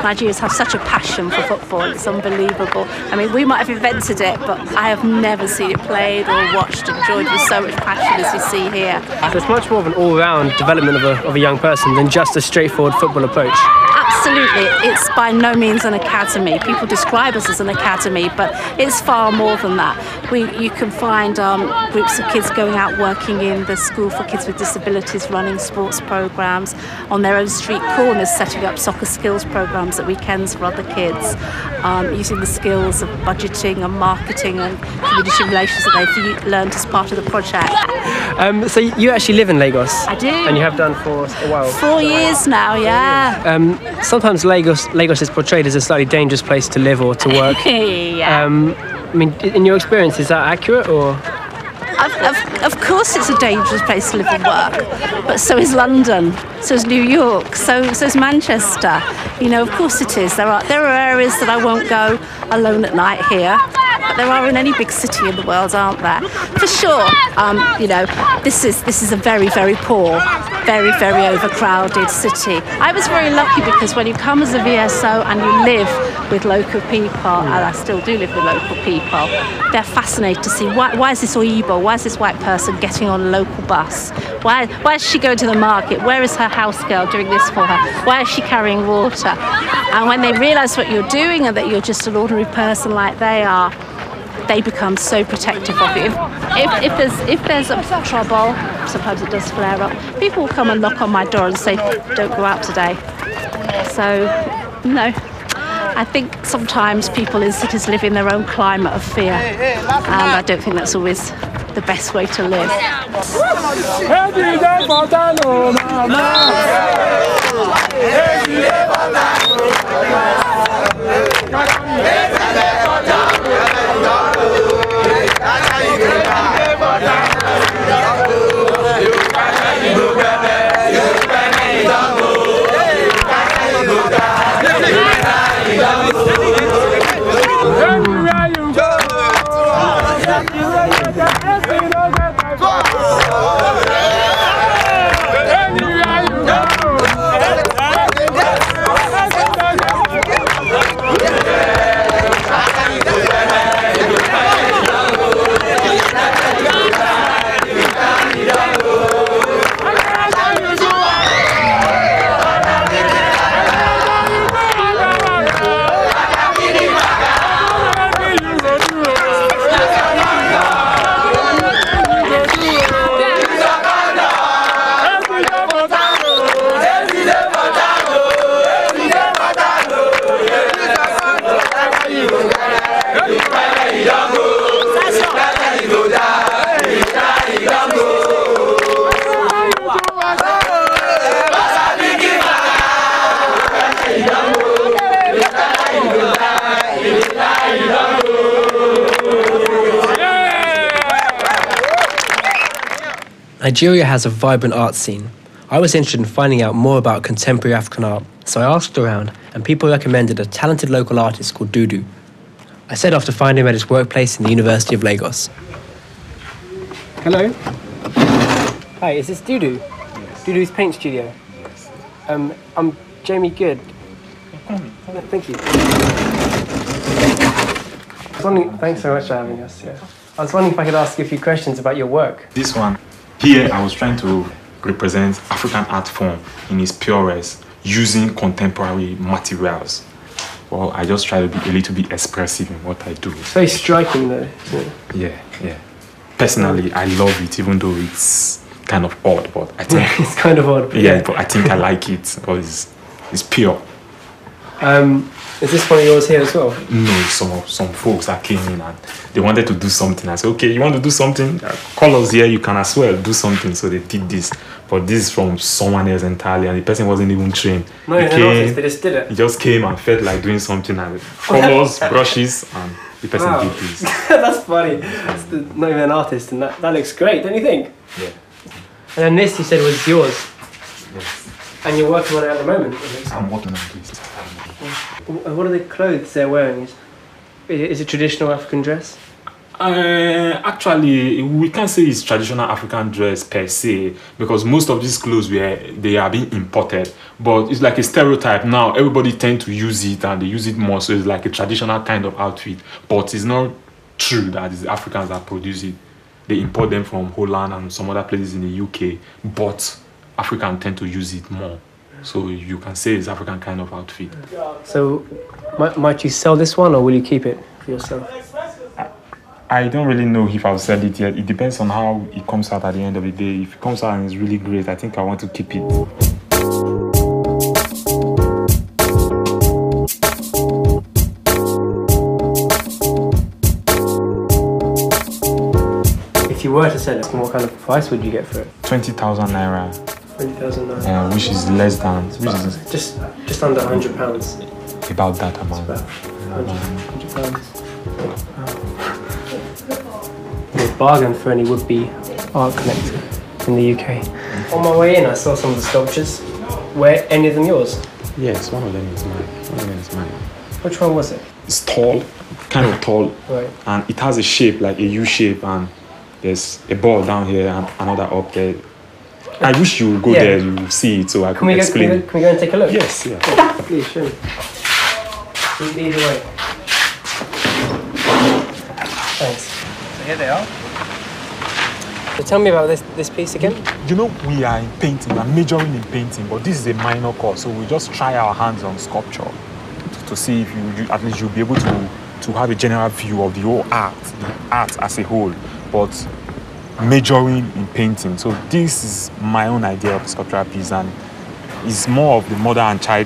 Nigerians have such a passion for football. It's unbelievable. I mean, we might have invented it, but I have never seen it played or watched and enjoyed with so much passion as you see here. So it's much more of an all-round development of a young person than just a straightforward football approach. Absolutely. It's by no means an academy. People describe us as an academy, but it's far more than that. You can find groups of kids going out working in the school for kids with disabilities, running sports programmes, on their own street corners, setting up soccer skills programmes at weekends for other kids, using the skills of budgeting and marketing and community relations that they've learned as part of the project. So you actually live in Lagos? I do. And you have done for a while? 4 years now, yeah. Sometimes Lagos is portrayed as a slightly dangerous place to live or to work. Yeah. I mean, in your experience, is that accurate or...? Of course it's a dangerous place to live and work, but so is London, so is New York, so is Manchester. You know, of course it is. There are areas that I won't go alone at night here, but there are in any big city in the world, aren't there? For sure, you know, this is a very, very poor, very, very overcrowded city. I was very lucky because when you come as a VSO and you live with local people, and I still do live with local people, they're fascinated to see why is this Oyibo, why is this white person getting on a local bus? Why is she going to the market? Where is her house girl doing this for her? Why is she carrying water? And when they realise what you're doing and that you're just an ordinary person like they are, they become so protective of you. If there's a trouble, sometimes it does flare up, people will come and knock on my door and say, don't go out today. So, no. I think sometimes people in cities live in their own climate of fear, and I don't think that's always the best way to live. Nigeria has a vibrant art scene. I was interested in finding out more about contemporary African art, so I asked around and people recommended a talented local artist called Dudu. I set off to find him at his workplace in the University of Lagos. Hello. Hi, is this Dudu? Yes. Dudu's paint studio. I'm Jamie Good. Thank you. Thanks so much for having us. Yeah. I was wondering if I could ask you a few questions about your work. This one. Here, I was trying to represent African art form in its purest, using contemporary materials. Well, I just try to be a little bit expressive in what I do. It's very striking, though. Yeah. Personally, I love it, even though it's kind of odd. But I think it's kind of odd. Yeah, but I think I like it because it's pure. Is this one of yours here as well? No, some folks that came in and they wanted to do something. I said, okay, you want to do something? Call us here, you can as well do something. So they did this. But this is from someone else entirely, and the person wasn't even trained. No, in an office, they just did it. He just came and felt like doing something, and colors, brushes, and the person did this. That's funny. That's not even an artist, and that looks great, don't you think? Yeah. And then this, you said, was yours. Yes. And you're working on it at the moment? I'm working on this. And what are the clothes they're wearing? Is it traditional African dress? Actually, we can't say it's traditional African dress per se, because most of these clothes they are being imported. But it's like a stereotype now. Everybody tend to use it and they use it more. So it's like a traditional kind of outfit. But it's not true that it's the Africans that produce it. They import them from Holland and some other places in the UK. But Africans tend to use it more. So you can say it's African kind of outfit. So, might you sell this one or will you keep it for yourself? I don't really know if I'll sell it yet. It depends on how it comes out at the end of the day. If it comes out and it's really great, I think I want to keep it. If you were to sell it, what kind of price would you get for it? 20,000 naira. 20,000 naira. Which is less than, just under £100. about that amount. About £100. A bargain for any would-be art collector in the UK. On my way in, I saw some of the sculptures. Were any of them yours? Yes, one of them is mine. Which one was it? It's tall, kind of tall, Right. and it has a shape like a U shape, and there's a ball down here and another up there. I wish you would go there, you will see it, so I can explain. Can we go and take a look? Yes, yeah. Please, show me. Either way. Thanks. So here they are. So tell me about this piece again. You know, we are in painting, we're majoring in painting, but this is a minor course, so we just try our hands on sculpture to see if you at least you'll be able to have a general view of the whole art, the art as a whole, but majoring in painting. So this is my own idea of a sculptural piece, and it's more of the mother and child